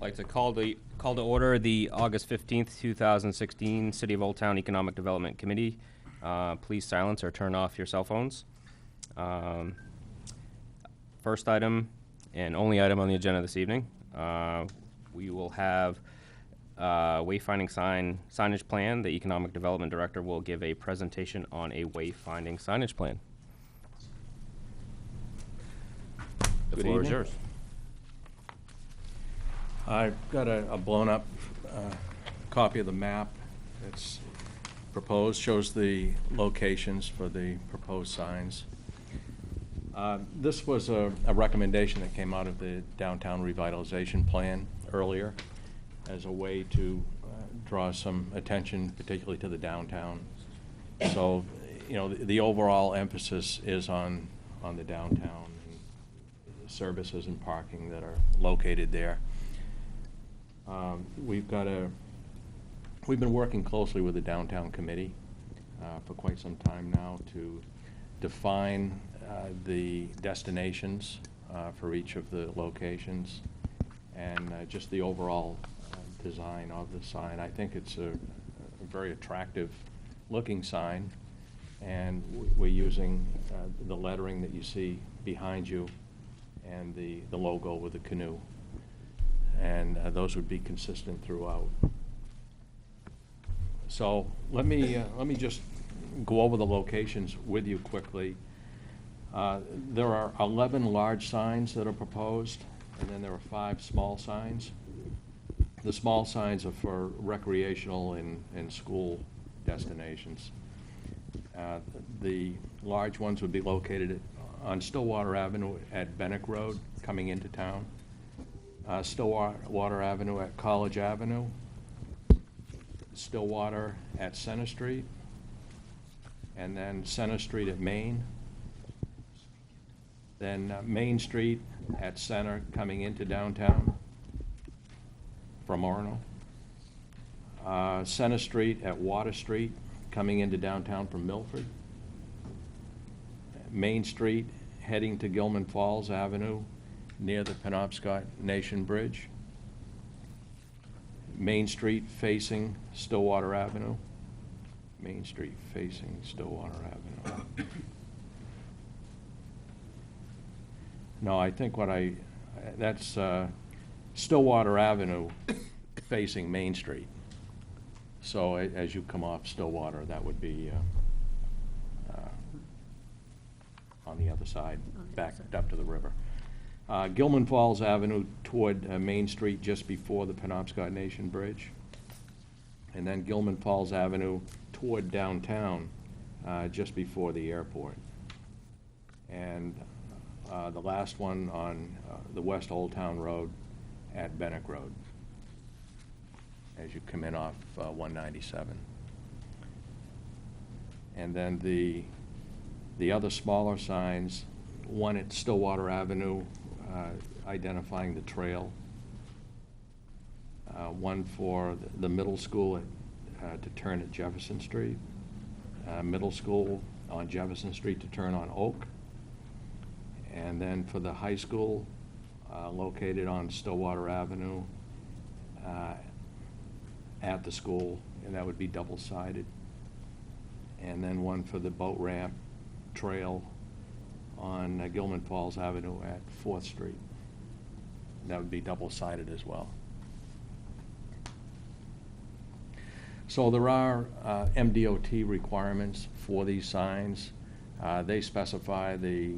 I'd like to call to order the August 15th, 2016 City of Old Town Economic Development Committee. Please silence or turn off your cell phones. First item and only item on the agenda this evening, we will have wayfinding signage plan. The Economic Development Director will give a presentation on a wayfinding signage plan. The Good floor is evening. yours. I've got a blown up copy of the map that's proposed, shows the locations for the proposed signs. This was a recommendation that came out of the downtown revitalization plan earlier as a way to draw some attention, particularly to the downtown. So, you know, the overall emphasis is on the downtown and services and parking that are located there. We've been working closely with the downtown committee for quite some time now to define the destinations for each of the locations and just the overall design of the sign. I think it's a very attractive looking sign, and we're using the lettering that you see behind you and the logo with the canoe. And those would be consistent throughout. So let me just go over the locations with you quickly. There are 11 large signs that are proposed, and then there are 5 small signs. The small signs are for recreational and school destinations. The large ones would be located on Stillwater Avenue at Bennick Road, coming into town. Stillwater Avenue at College Avenue, Stillwater at Center Street, and then Center Street at Main, then Main Street at Center coming into downtown from Orono, Center Street at Water Street coming into downtown from Milford, Main Street heading to Gilman Falls Avenue near the Penobscot Nation Bridge, Main Street facing Stillwater Avenue, Main Street facing Stillwater Avenue. No, I think that's Stillwater Avenue facing Main Street. So as you come off Stillwater, that would be on the other side, backed up to the river. Gilman Falls Avenue toward Main Street just before the Penobscot Nation Bridge. And then Gilman Falls Avenue toward downtown just before the airport. And the last one on the West Old Town Road at Bennick Road as you come in off 197. And then the other smaller signs, one at Stillwater Avenue identifying the trail, one for the middle school to turn at Jefferson Street, middle school on Jefferson Street to turn on Oak, and then for the high school located on Stillwater Avenue at the school, and that would be double-sided, and then one for the boat ramp trail on Gilman Falls Avenue at 4th Street. That would be double-sided as well. So there are MDOT requirements for these signs. They specify the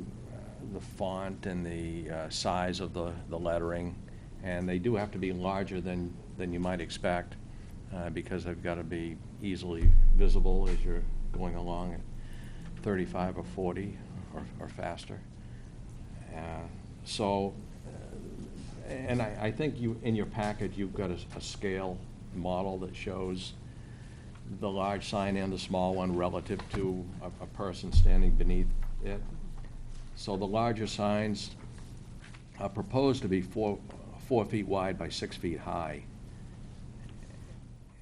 font and the size of the lettering, and they do have to be larger than you might expect because they've got to be easily visible as you're going along at 35 or 40 or faster. And I think in your package you've got a scale model that shows the large sign and the small one relative to a person standing beneath it. So the larger signs are proposed to be 4 feet wide by 6 feet high,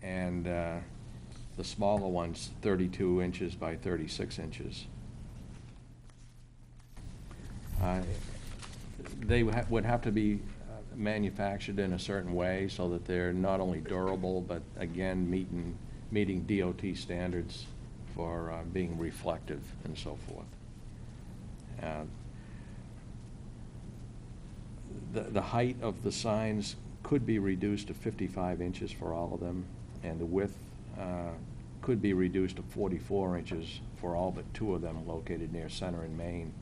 and the smaller ones 32 inches by 36 inches. They would have to be manufactured in a certain way so that they're not only durable, but again, meeting DOT standards for being reflective and so forth. The height of the signs could be reduced to 55 inches for all of them, and the width could be reduced to 44 inches for all but 2 of them located near Center and Main.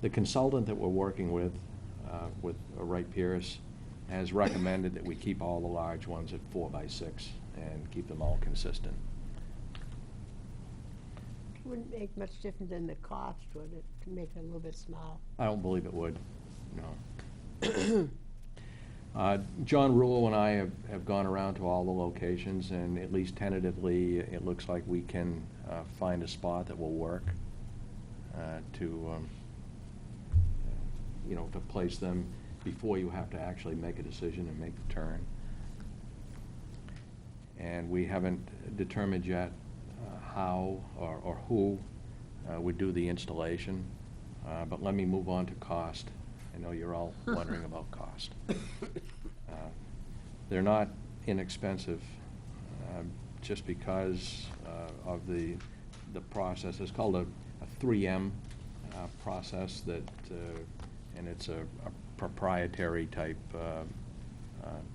The consultant that we're working with Wright Pierce, has recommended that we keep all the large ones at 4x6 and keep them all consistent. Wouldn't make much difference in the cost, would it, to make it a little bit small? I don't believe it would, no. John Rulo and I have gone around to all the locations, and at least tentatively, it looks like we can find a spot that will work to place them before you have to actually make a decision and make the turn. And we haven't determined yet how or who would do the installation, but let me move on to cost. I know you're all wondering about cost. They're not inexpensive just because of the process. It's called a 3M process that, and it's a proprietary type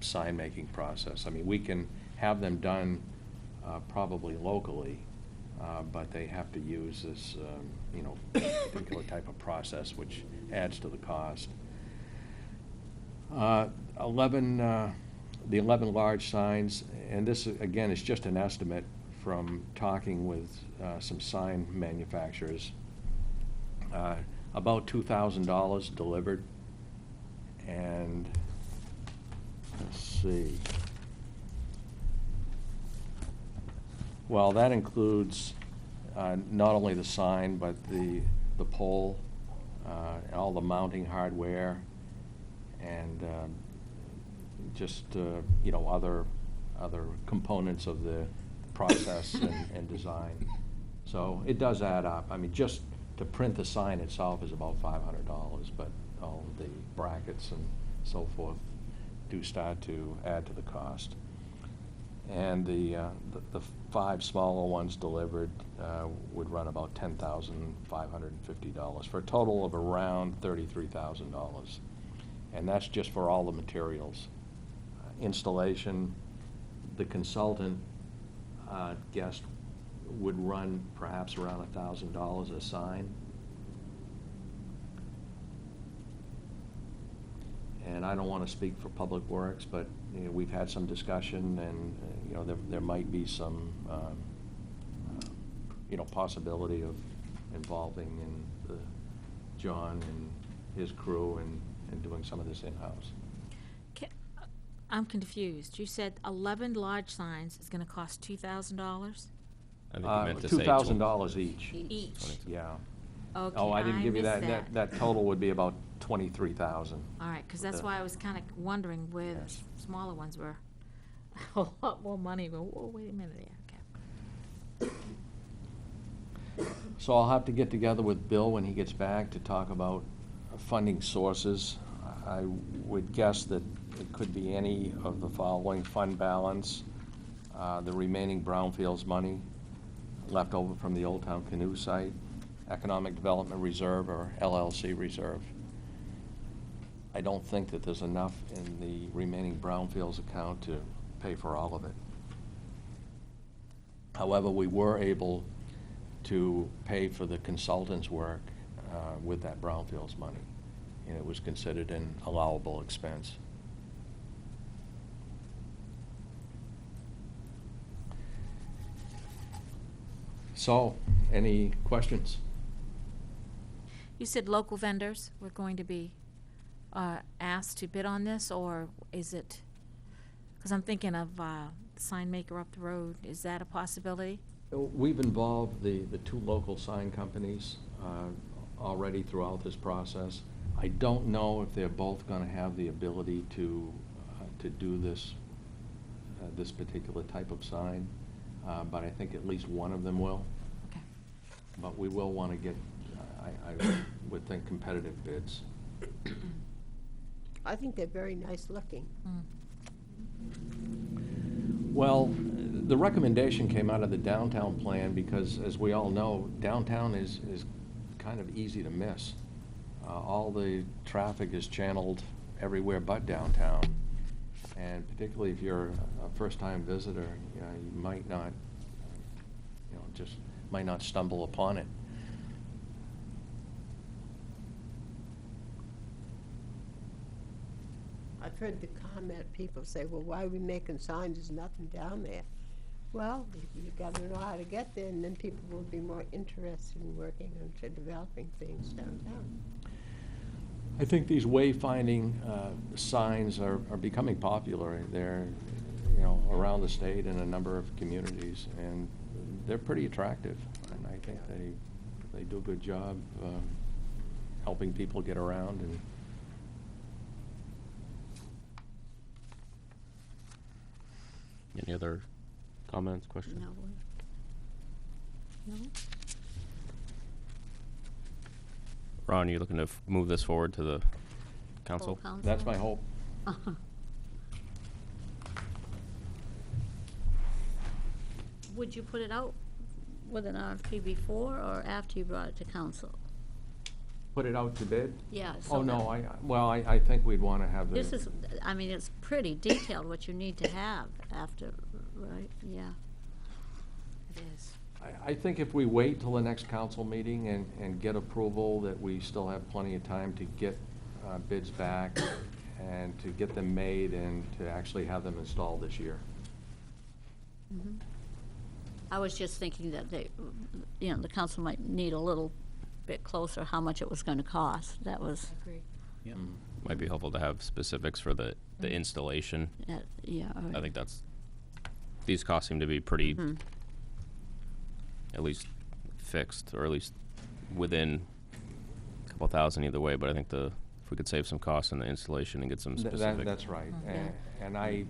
sign making process. I mean, we can have them done probably locally, but they have to use this particular type of process, which adds to the cost. The 11 large signs, and this again is just an estimate from talking with some sign manufacturers, about $2,000 delivered. And let's see. Well, that includes not only the sign, but the pole, all the mounting hardware, and just other components of the process and design. So it does add up. I mean, just to print the sign itself is about $500, but all of the brackets and so forth do start to add to the cost. And the 5 smaller ones delivered would run about $10,550 for a total of around $33,000. And that's just for all the materials. Installation, the consultant guessed would run perhaps around $1,000 a sign. And I don't want to speak for Public Works, but we've had some discussion, and there might be some possibility of involving John and his crew and doing some of this in-house. I'm confused. You said 11 large signs is going to cost $2,000? I think you meant to say $2,000 each. Each? Yeah. Okay, Oh, I didn't give you missed that. That total would be about $23,000. All right, because that's why I was kind of wondering where Yes. the smaller ones were a lot more money. But whoa, wait a minute, yeah, okay. So I'll have to get together with Bill when he gets back to talk about funding sources. I would guess that it could be any of the following: fund balance, the remaining brownfields money left over from the Old Town Canoe site, Economic Development Reserve or LLC reserve. I don't think that there's enough in the remaining brownfields account to pay for all of it. However, we were able to pay for the consultant's work with that brownfields money, and it was considered an allowable expense. So, any questions? You said local vendors were going to be asked to bid on this, or is it, because I'm thinking of the sign maker up the road, is that a possibility? We've involved the 2 local sign companies already throughout this process. I don't know if they're both going to have the ability to do this particular type of sign, but I think at least one of them will. Okay. But we will want to get, I would think, competitive bids. I think they're very nice looking. Well, the recommendation came out of the downtown plan because, as we all know, downtown is kind of easy to miss. All the traffic is channeled everywhere but downtown. And particularly if you're a first-time visitor, you might not, just might not stumble upon it. I've heard the comment, people say, well, why are we making signs, there's nothing down there. Well, you gotta know how to get there, and then people will be more interested in working on developing things downtown. I think these wayfinding signs are becoming popular. They're, around the state in a number of communities, and they're pretty attractive. And I think they do a good job helping people get around. And Any other comments, questions? No. Ron, you looking to move this forward to the council? Full council? that's my hope. Would you put it out with an RFP before or after you brought it to council? Put it out to bid? Yeah. Oh, so no, that- I think we'd want to have the. This is, I mean, it's pretty detailed what you need to have after, right? Yeah. It is. I think if we wait till the next council meeting and get approval, that we still have plenty of time to get bids back and to get them made and to actually have them installed this year. Mhm. I was just thinking that they, the council might need a little bit closer how much it was going to cost. That was, I agree. Might be helpful to have specifics for the installation. yeah. all I right. think these costs seem to be pretty, Mhm. at least fixed, or at least within a couple thousand either way, but I think if we could save some costs on the installation and get some specific. That's right. Yeah. And I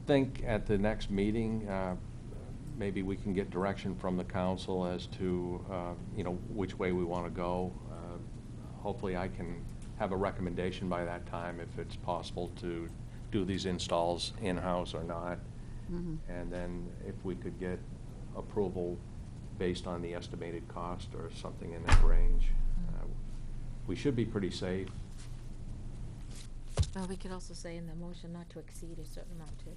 think at the next meeting, maybe we can get direction from the council as to, which way we want to go. Hopefully I can have a recommendation by that time if it's possible to do these installs in-house or not. Mhm. And then if we could get approval based on the estimated cost or something in that range, we should be pretty safe. Well, we could also say in the motion not to exceed a certain amount too.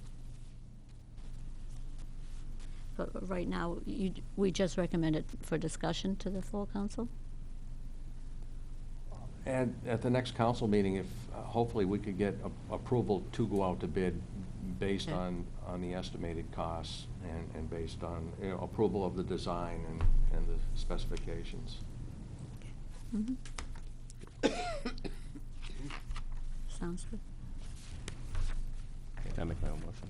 But right now, we just recommend it for discussion to the full council? And at the next council meeting, if, hopefully we could get approval to go out to bid based Okay. on the estimated costs and based on, approval of the design and the specifications. Mhm. Sounds good. Can I make my own motion?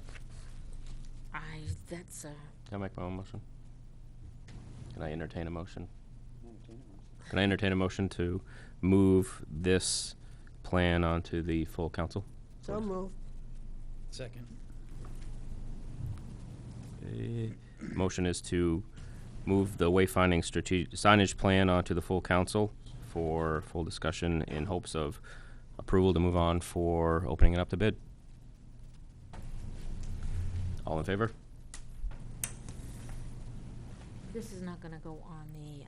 That's, Can I make my own motion? Can I entertain a motion? Can I entertain a motion to move this plan onto the full council? So move. Second. Okay. Motion is to move the wayfinding signage plan onto the full council for full discussion in hopes of approval to move on for opening it up to bid. All in favor? this is not gonna go on the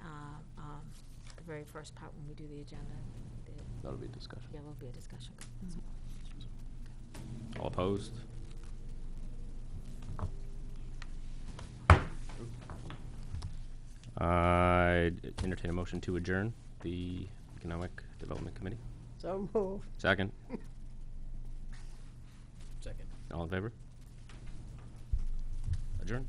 very first part when we do the agenda. That'll be discussion. Yeah, will be a discussion. All opposed? I entertain a motion to adjourn the Economic Development Committee. So move. Second. Second. All in favor? Adjourn.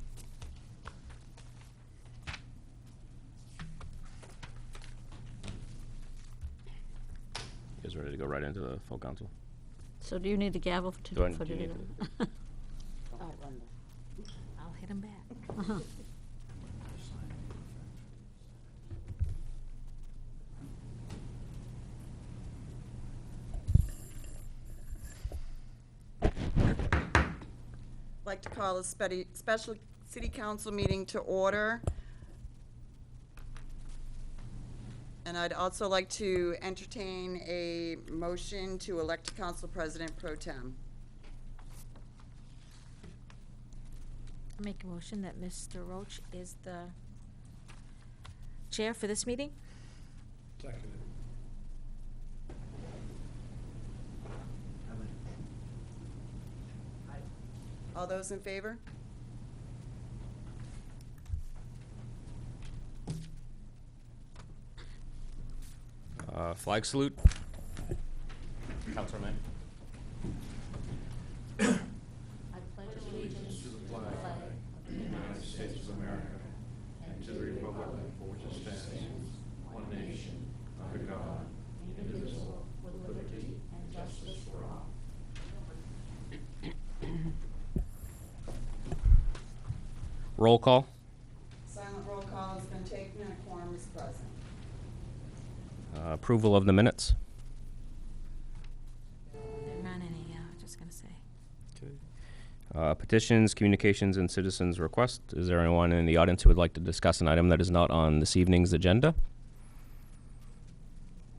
You guys ready to go right into the full council? So do you need the gavel to Do I- for do you the- need I'll hit him back. Uh-huh. I'd like to call a special city council meeting to order. And I'd also like to entertain a motion to elect a council president pro tem. Make a motion that Mr. Roach is the chair for this meeting. All those in favor? Flag salute. Councilor May. I pledge allegiance to the flag of the United States of America and to the republic for which it stands, one nation, under God, indivisible, with liberty and justice for all. Roll call. Silent roll call has been taken and a quorum is present. Approval of the minutes. Didn't run any, just gonna say. Petitions, communications, and citizens' requests. Is there anyone in the audience who would like to discuss an item that is not on this evening's agenda?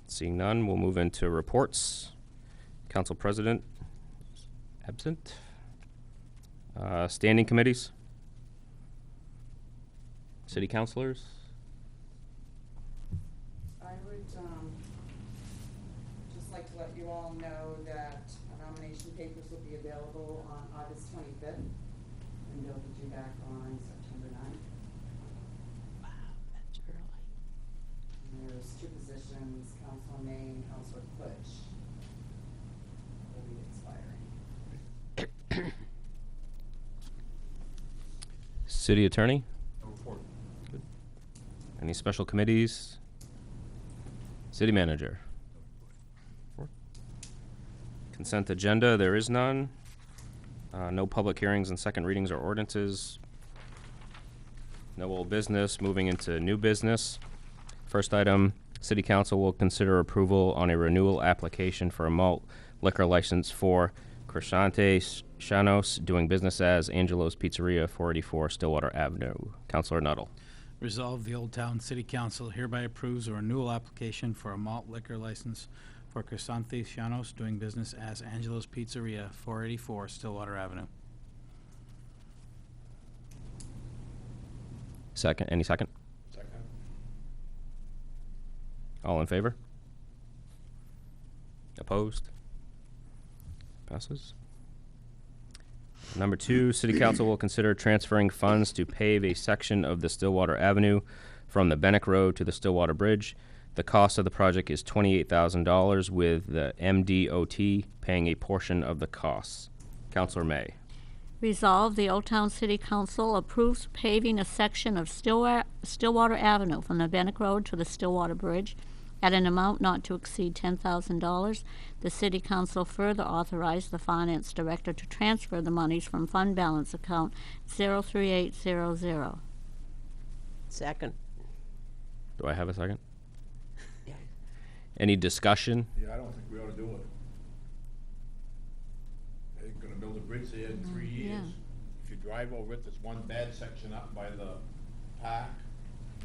Seeing none, we'll move into reports. Council President absent. Standing committees. City councilors. I would just like to let you all know that nomination papers will be available on August 25th, and they'll be due back on September 9th. Wow, that's early. And there's two positions, Councilor May and Councilor Clutch, will be expiring. City attorney. No report. Any special committees? City manager. Consent agenda, there is none. No public hearings and second readings or ordinances. No old business. Moving into new business. First item, City Council will consider approval on a renewal application for a malt liquor license for Crescente Shanos, doing business as Angelo's Pizzeria, 484 Stillwater Avenue. Councilor Nuttall. Resolved, the Old Town City Council hereby approves a renewal application for a malt liquor license for Crescente Shanos, doing business as Angelo's Pizzeria, 484 Stillwater Avenue. Second, any second? Second. All in favor? Opposed? Passes. Number 2, City Council will consider transferring funds to pave a section of the Stillwater Avenue from the Bennick Road to the Stillwater Bridge. The cost of the project is $28,000, with the MDOT paying a portion of the costs. Councilor May. Resolved, the Old Town City Council approves paving a section of Stillwater Avenue from the Bennick Road to the Stillwater Bridge at an amount not to exceed $10,000. The City Council further authorized the Finance Director to transfer the monies from fund balance account 03800. Second. Do I have a second? Yeah. Any discussion? Yeah, I don't think we ought to do it. They're gonna build a bridge there in 3 years. yeah. If you drive over it, there's one bad section up by the park.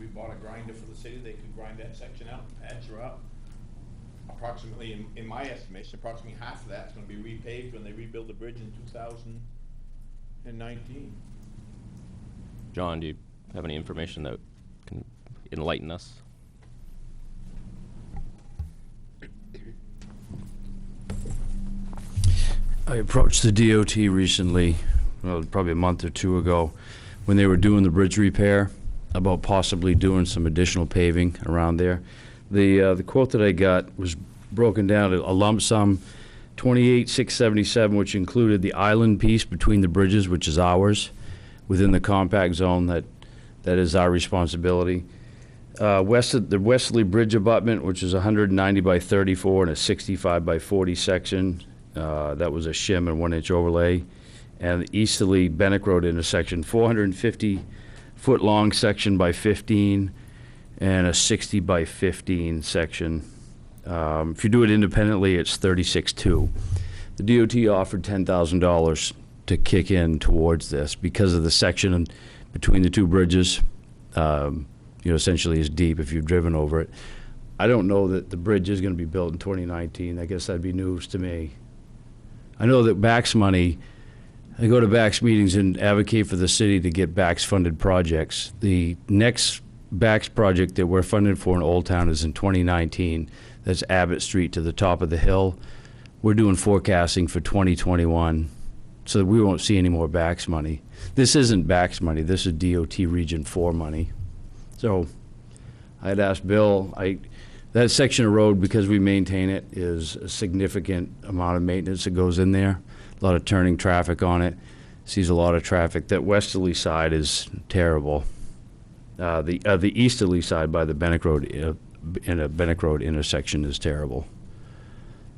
We bought a grinder for the city, they could grind that section out, patch her up. Approximately, in my estimation, approximately half of that's gonna be repaved when they rebuild the bridge in 2019. John, do you have any information that can enlighten us? I approached the DOT recently, well, probably a month or two ago, when they were doing the bridge repair, about possibly doing some additional paving around there. The quote that I got was broken down to a lump sum, $28,677, which included the island piece between the bridges, which is ours, within the compact zone that is our responsibility. The westerly bridge abutment, which is 190 by 34 and a 65 by 40 section, that was a shim and 1-inch overlay. And the easterly Bennick Road intersection, 450-foot-long section by 15 and a 60 by 15 section. If you do it independently, it's 36.2. The DOT offered $10,000 to kick in towards this because of the section between the two bridges. Essentially is deep if you've driven over it. I don't know that the bridge is gonna be built in 2019. I guess that'd be news to me. I know that BAC's money, I go to BAC's meetings and advocate for the city to get BAC's funded projects. The next BAC's project that we're funded for in Old Town is in 2019. That's Abbott Street to the top of the hill. We're doing forecasting for 2021, so that we won't see any more BAC's money. This isn't BAC's money, this is DOT Region 4 money. So I'd asked Bill, that section of road, because we maintain it, is a significant amount of maintenance that goes in there. A lot of turning traffic on it, sees a lot of traffic. That westerly side is terrible. The easterly side by the Bennick Road, in a Bennick Road intersection is terrible.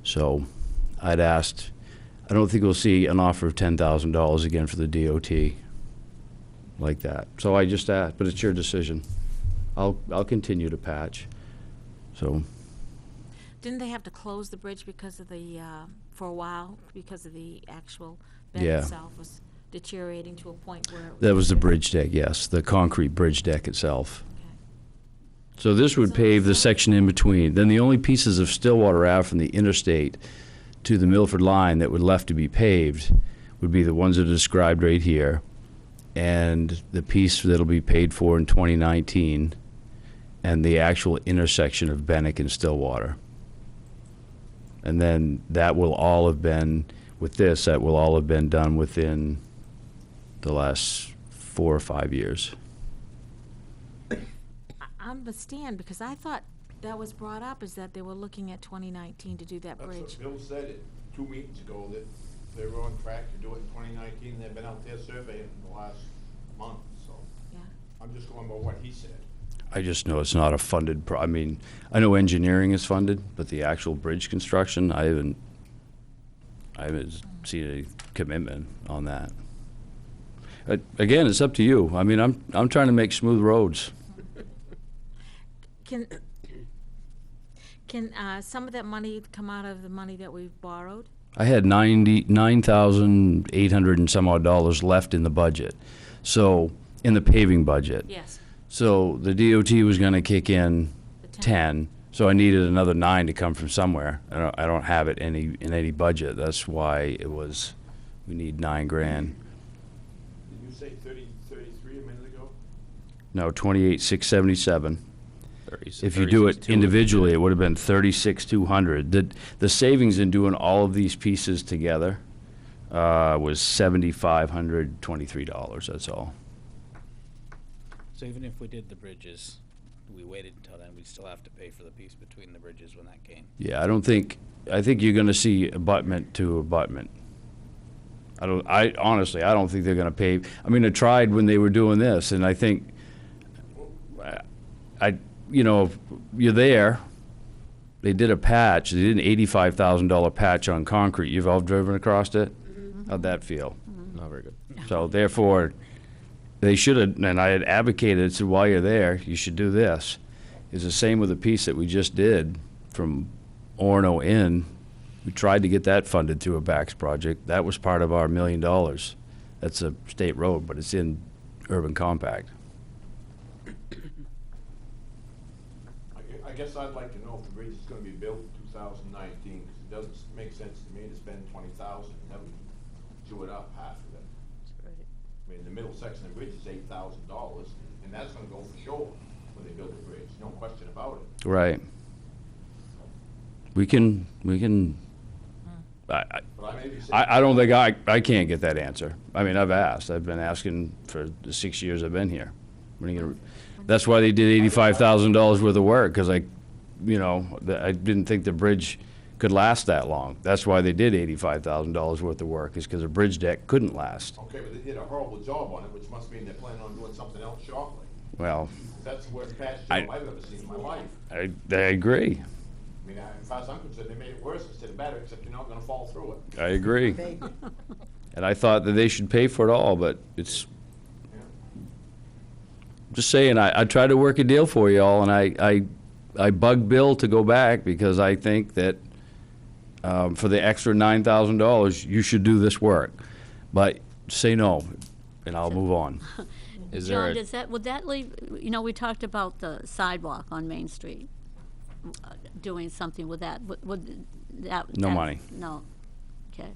So I'd asked, I don't think we'll see an offer of $10,000 again for the DOT like that. So I just asked, but it's your decision. I'll continue to patch. So, Didn't they have to close the bridge because of the, for a while, because of the actual bed Yeah. itself was deteriorating to a point where it that was the deteriorating? bridge deck, yes, the concrete bridge deck itself. Okay. So this would So- pave the section in between. Then the only pieces of Stillwater Ave from the interstate to the Milford line that would left to be paved would be the ones that are described right here, and the piece that'll be paid for in 2019, and the actual intersection of Bennick and Stillwater. And then that will all have been, with this, that will all have been done within the last 4 or 5 years. I understand, because I thought that was brought up, is that they were looking at 2019 to do that That's bridge. what Bill said it 2 meetings ago, that they were on track to do it in 2019. They've been out there surveying in the last month, so Yeah. I'm just going by what he said. I just know it's not a funded I mean, I know engineering is funded, but the actual bridge construction, I haven't seen any commitment on that. Again, it's up to you. I mean, I'm trying to make smooth roads. Can some of that money come out of the money that we've borrowed? I had $99,800 and some odd dollars left in the budget. So, in the paving budget. Yes. So the DOT was gonna kick in The 10, so I needed another 9 to come from somewhere. I don't have it in any budget. That's why we need $9 grand. Did you say 33 a minute ago? No, 28,677. 36 If you do it 36,200. individually, it would have been 36,200. The savings in doing all of these pieces together was $7,523, that's all. So even if we did the bridges, we waited until then, we'd still have to pay for the piece between the bridges when that came. Yeah, I think you're gonna see abutment to abutment. Honestly, I don't think they're gonna pave. I mean, I tried when they were doing this, and I think, you're there, they did a patch, they did an $85,000 patch on concrete. You've all driven across it? How'd that feel? Not very good. So therefore, they should have, and I had advocated, said, while you're there, you should do this. It's the same with the piece that we just did from Orono in. We tried to get that funded through a BAC's project. That was part of our $1 million. That's a state road, but it's in urban compact. I guess I'd like to know if the bridge is gonna be built in 2019, because it doesn't make sense to me to spend 20,000 and have them do it up half of it. I mean, the middle section of the bridge is $8,000, and that's gonna go for sure when they build the bridge, no question about it. Right. We can, But I may be saying. I don't think I can't get that answer. I mean, I've asked. I've been asking for the 6 years I've been here. When are you gonna, that's why they did $85,000 worth of work, because I didn't think the bridge could last that long. That's why they did $85,000 worth of work, is because a bridge deck couldn't last. Okay, but they did a horrible job on it, which must mean they're planning on doing something else shortly. Well, That's the worst patch I- job I've ever seen in my life. I agree. I mean, as far as I'm concerned, they made it worse instead of better, except you're not gonna fall through it. I agree. Maybe. And I thought that they should pay for it all, but it's, Yeah. just saying, I tried to work a deal for you all, and I bugged Bill to go back, because I think that for the extra $9,000, you should do this work. But say no, and I'll move on. Is there John, would that leave, we talked about the sidewalk on Main Street. doing something with that? Would that? No that- money. No, okay.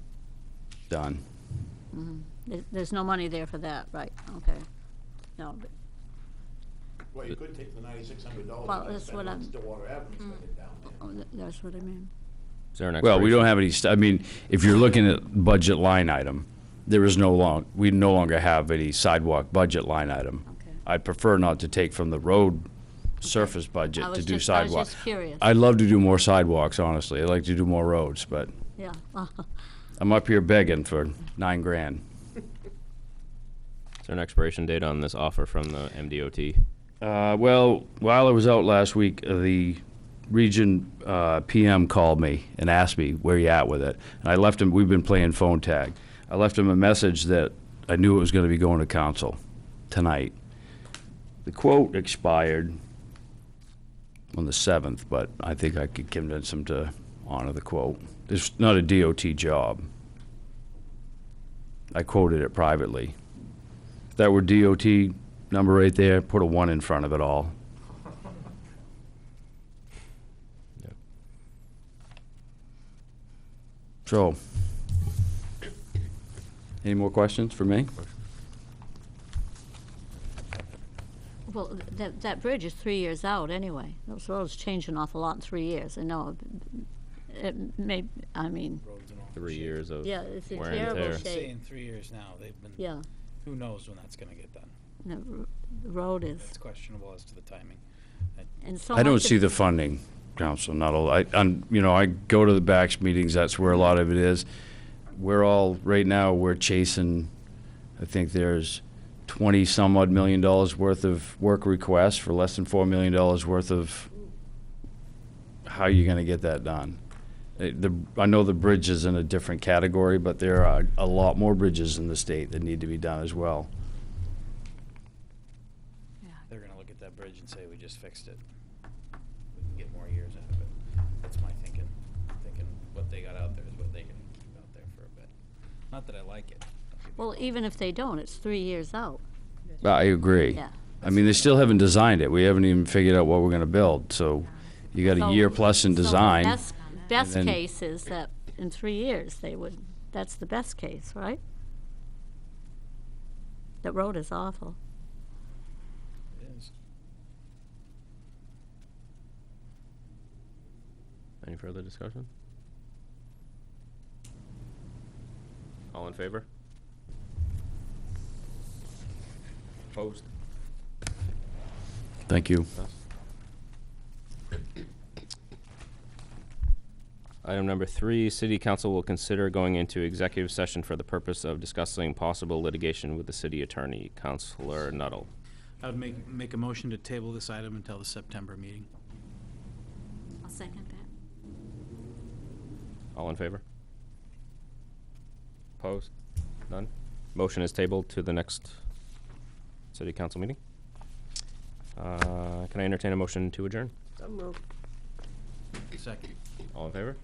Done. There's no money there for that, right, okay. No, but Well, you could take the $9,600 Well, and that's spend what it on I'm- Stillwater Avenue, spend it down there. oh, that's what I mean. Is there an Well, we don't expiration? have any, I mean, if you're looking at budget line item, there is we no longer have any sidewalk budget line item. Okay. I'd prefer not to take from the road surface budget I to was do just- I was sidewalk. just curious. I'd love to do more sidewalks, honestly. I'd like to do more roads, but Yeah. I'm up here begging for $9,000. Is there an expiration date on this offer from the MDOT? Well, while I was out last week, the region PM called me and asked me where you at with it. And I left him, we've been playing phone tag. I left him a message that I knew it was going to be going to council tonight. The quote expired on the 7th, but I think I could convince him to honor the quote. It's not a DOT job. I quoted it privately. If that were DOT number right there, put a 1 in front of it all. So, any more questions for me? Well, that bridge is 3 years out anyway. Those roads change an awful lot in 3 years. I know, it may, I mean, Roads and all. 3 years of yeah, it's in wear and terrible tear. shape. Saying 3 years now, they've been, Yeah, who knows when that's gonna get done? the road is, It's questionable as to the timing. and so I don't much see of- the funding, Council, not all, I go to the BACS meetings, that's where a lot of it is. Right now, we're chasing, I think there's 20-some-odd million dollars worth of work requests for less than $4 million worth of, how are you gonna get that done? I know the bridge is in a different category, but there are a lot more bridges in the state that need to be done as well. They're gonna look at that bridge and say, we just fixed it. We can get more years out of it. That's my thinking. Thinking what they got out there is what they can keep out there for a bit. Not that I like it. Don't get me Well, wrong. even if they don't, it's 3 years out. I agree. Yeah. I mean, they still haven't designed it. We haven't even figured out what we're gonna build, so you got a So- year plus in so design. Best then- case is that in 3 years, that's the best case, right? That road is awful. It is. Any further discussion? All in favor? Opposed? Thank you. Item number 3, City Council will consider going into executive session for the purpose of discussing possible litigation with the city attorney, Counselor Nuttall. I would make a motion to table this item until the September meeting. I'll second that. All in favor? Opposed? None? Motion is tabled to the next City Council meeting. Can I entertain a motion to adjourn? So moved. Second. All in favor?